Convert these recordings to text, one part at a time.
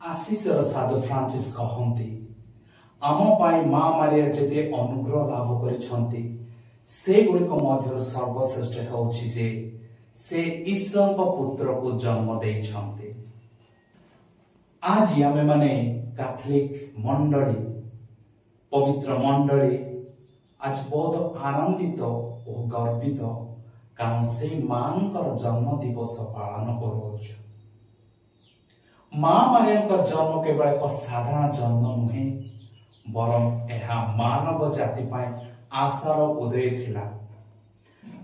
आशीषर साधु Francis कहती आम माँ मारिया जेते अनुग्रह लाभ करिछंती से गुड़िक मध्य सर्वश्रेष्ठ होछि जे से ईश्वर को पुत्र को जन्म देइछंती। आज आमे माने कैथोलिक मंडली पवित्र मंडली आज बहुत आनंदित और गर्वित कारण से मांकर जन्म दिवस पालन करूछु। माँ मारिया जन्म केवल एक साधारण जन्म नुहे बरं यह मानव जाति पाए आशार उदय थिला।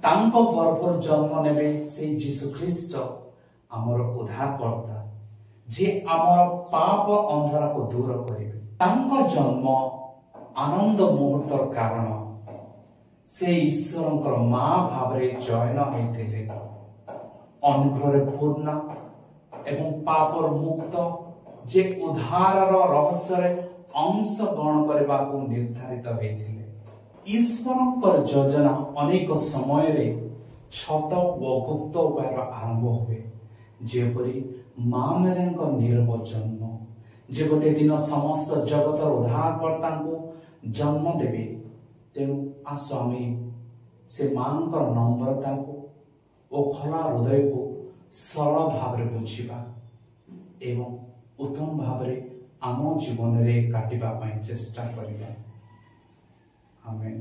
तांको गर्भर जन्म नेबे से जीशु ख्रीस्ट आमर उद्धारकर्ता जे आमर पाप अंधार को दूर करिवे। तांको जन्म आनंद मुहूर्तर कारण से ईश्वरंकर माँ भावरे चयन होइथिले। अनुग्रह पूर्ण एवं पापर मुक्त जे उद्धारर रहस्यर अंश ग्रहण करने को निर्धारित होइथिले। ईश्वरंकर योजना अनेक समय रे छोट व गुप्त उपाय आरंभ हुए जेपरी माँ मेरेंक निर्वचन जे गोटे दिन समस्त जगतर उद्धारकर्ता को जन्म देवे। तेणु आस आमे से माँ नम्रता को और खला हृदय को सरल भाव रे बुझिबा एवं उत्तम भाव रे आम जीवन रे काटिबा पई चेष्टा करिबा। आमेन।